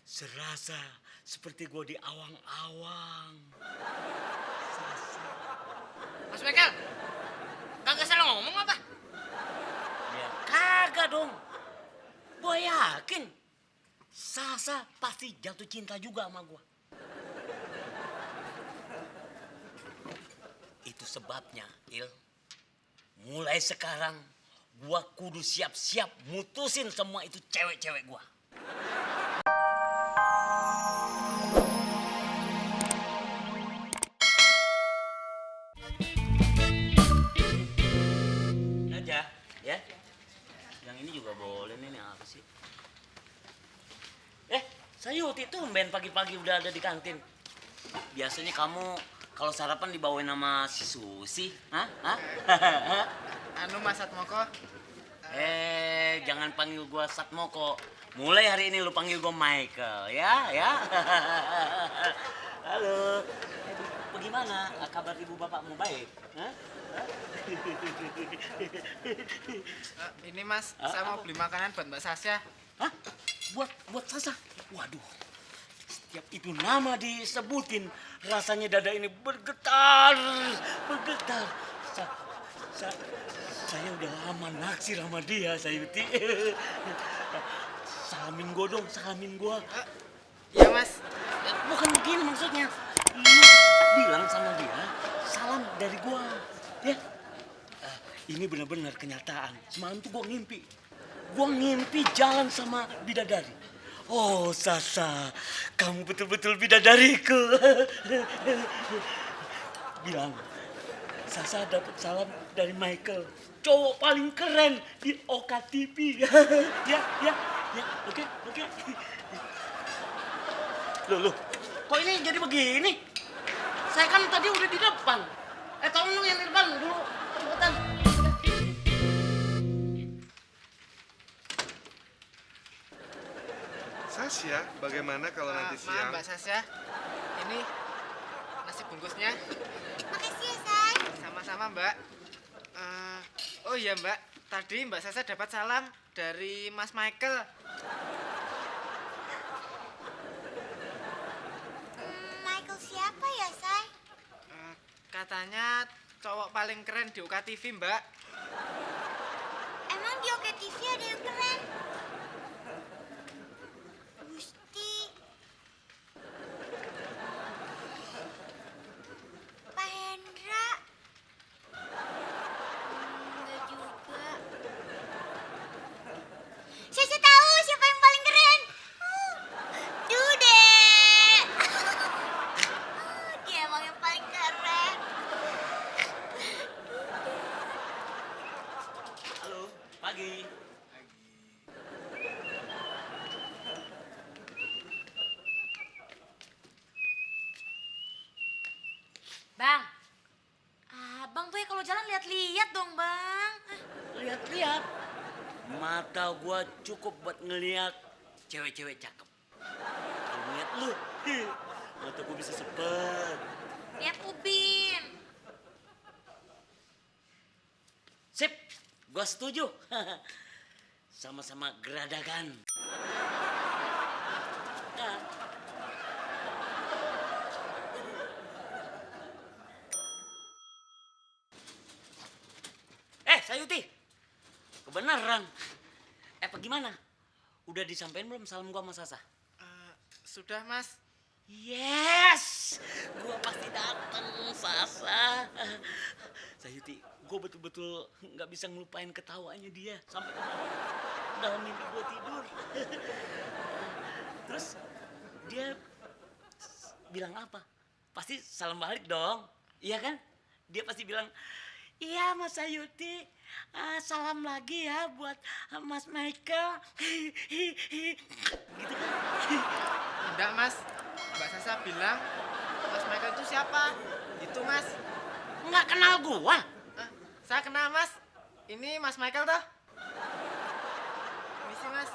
Serasa seperti gua di awang-awang. Mas Michael, kagak salah ngomong apa? Ya kagak dong. Gua yakin Sasa pasti jatuh cinta juga sama gua. Itu sebabnya, Il. Mulai sekarang gua kudu siap-siap mutusin semua itu cewek-cewek gua. Ini aja, ya. Yang ini juga boleh nih, apa sih? Sayuti tumben pagi-pagi udah ada di kantin. Biasanya kamu kalau sarapan dibawain sama si Susi, hah? Anu Mas Satmoko. Jangan panggil gua Satmoko. Mulai hari ini lu panggil gua Michael, ya. Halo. Bagaimana kabar ibu bapakmu, baik? Hah? Ini Mas, saya mau beli makanan buat Mbak Sasya. Hah? Buat Sasa? Waduh. Setiap itu nama disebutin, rasanya dada ini bergetar. Saya udah lama naksir sama dia, Sayuti. Salamin gua dong, salamin gua. Iya Mas. Bukan begini maksudnya. Lu bilang sama dia, salam dari gua. Ya. Ini benar-benar kenyataan. Semalam tuh gua ngimpi. Jalan sama bidadari. Oh, Sasa, kamu betul-betul bidadariku. Bilang, Sasa dapat salam dari Michael, cowok paling keren di Oka TV. Ya, oke. Loh, kok ini jadi begini? Saya kan tadi udah di depan. Tolong yang di depan dulu, cepetan. Sasya, bagaimana kalau nanti Maaf siang? Mbak Sasya, ini nasi bungkusnya. Makasih ya, Say. Sama-sama Mbak. Oh iya Mbak, tadi Mbak Sasya dapat salam dari Mas Michael. Michael siapa ya, Say? Katanya cowok paling keren di UKA TV Mbak. Emang di Oke TV ada yang keren? Gusti. Pak Hendra. Enggak juga. Saya tahu siapa yang paling keren. Dude. Dia emang yang paling keren. Halo, pagi. Bang, abang tuh ya kalau jalan lihat-lihat dong bang. Lihat. Mata gua cukup buat ngeliat cewek-cewek cakep. Kalau ngeliat lu, mata gua bisa sepet. Lihat Ubin. Sip, gua setuju. Sama-sama geradagan. Nah. Sayuti, kebenaran. Apa gimana? Udah disampaikan belum salam gua sama Sasa? Sudah Mas. Yes, gua pasti datang, Sasa. Sayuti, gua betul-betul nggak bisa ngelupain ketawanya dia sampai kemarin dalam mimpi gua tidur. Terus dia bilang apa? Pasti salam balik dong, iya kan? Dia pasti bilang, iya Mas Sayuti, salam lagi ya buat Mas Michael. Gitu kan? Enggak Mas, Mbak Sasa bilang Mas Michael itu siapa? Itu Mas. Nggak kenal gua? Saya kenal Mas. Ini Mas Michael toh? Misi Mas.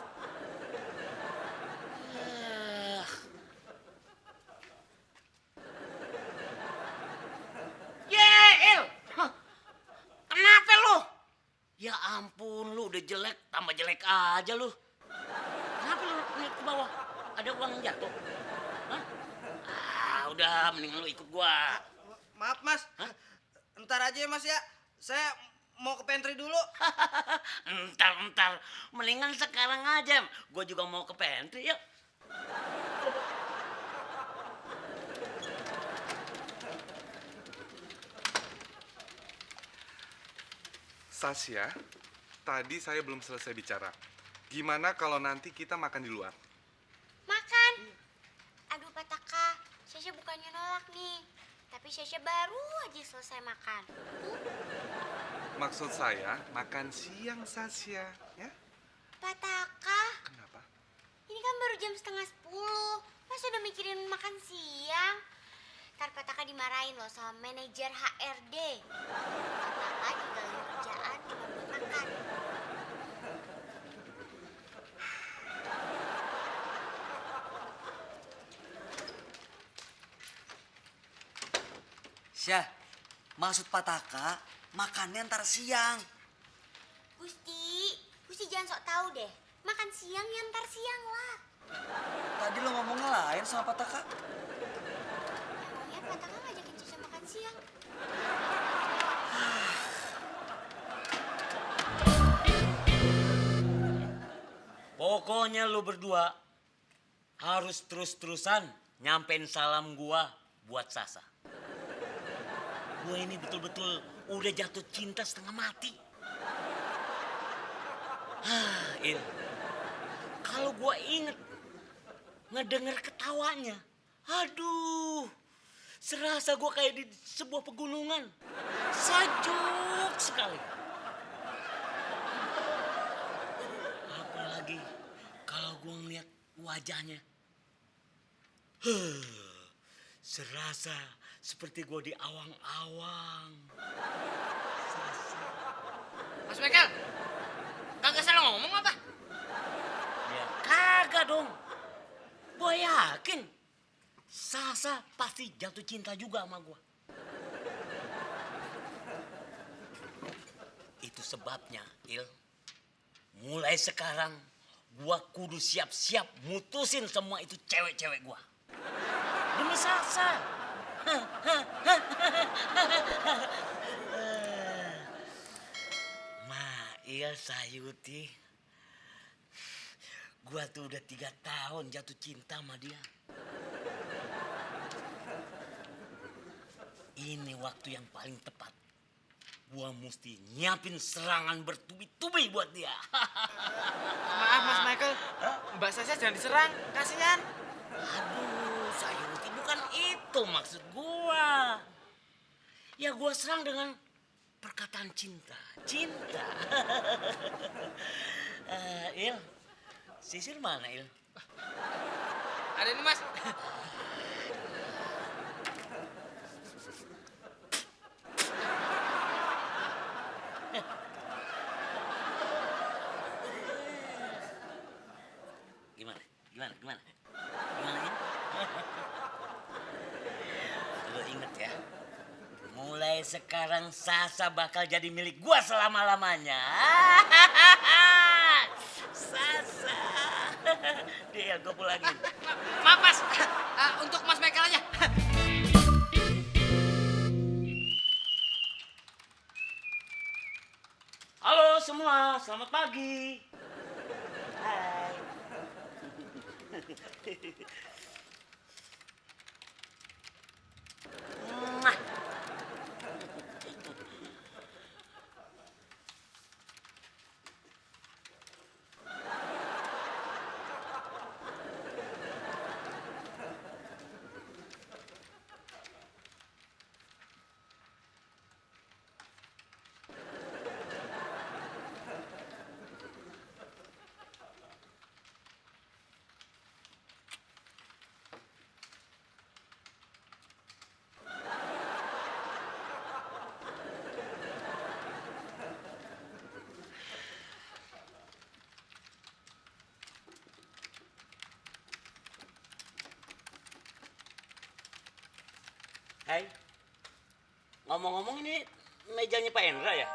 Yeil, kenapa lu? Ya ampun, lu udah jelek, tambah jelek aja lu. Kenapa lu lihat ke bawah. Ada uang yang jatuh. Hah? Ah, udah mendingan lu ikut gua. Maaf mas, Hah? ntar aja ya mas ya. Saya mau ke pantry dulu. Entar. Mendingan sekarang aja. Gua juga mau ke pantry, yuk. Sasya, tadi saya belum selesai bicara. Gimana kalau nanti kita makan di luar? Makan. Aduh Pak Taka, Sasha bukannya nolak nih. Tapi Sasha baru aja selesai makan. Maksud saya makan siang, Sasya, ya? Pak Taka, Kenapa? ini kan baru jam 9:30. Masa udah mikirin makan siang? Ntar Pak Taka dimarahin loh sama manajer HRD. Pak Taka tinggalin kerjaan cuma buat makan. Syah, maksud Pak Taka, makannya ntar siang. Gusti jangan sok tahu deh. Makan siang ya ntar siang lah. Tadi lo ngomongnya lain sama Pak Taka. Emangnya Pak Taka ngajakin Caca makan siang? Pokoknya lu berdua harus terus-terusan nyampein salam gua buat Sasa. Gua ini betul-betul udah jatuh cinta setengah mati. Il, kalau gua inget ngedenger ketawanya, aduh, serasa gua kayak di sebuah pegunungan, sajuk sekali. Apalagi kalau gua ngeliat wajahnya, serasa seperti gua di awang-awang. Mas Michael, kagak salah ngomong apa? Ya kagak dong. Gua yakin Sasa pasti jatuh cinta juga sama gua. Itu sebabnya, Il. Mulai sekarang gua kudu siap-siap mutusin semua itu cewek-cewek gua. Demi Sasa. Iya Sayuti, gua tuh udah 3 tahun jatuh cinta sama dia. Ini waktu yang paling tepat. Gua mesti nyiapin serangan bertubi-tubi buat dia. Maaf Mas Michael, Mbak Sasha jangan diserang, kasihan. Aduh, Sayuti, bukan itu maksud gua. Ya gua serang dengan perkataan cinta. Cinta. Il, Sisil mana, Il? Ada ini Mas. Gimana? Gimana, Il? Lu inget ya, mulai sekarang Sasa bakal jadi milik gua selama-lamanya. Sasa. Dia gua pulangin. Maaf Mas, untuk Mas Michael aja. Halo semua, selamat pagi. Hai. Mwah. Hai. Ngomong-ngomong ini mejanya Pak Hendra ya?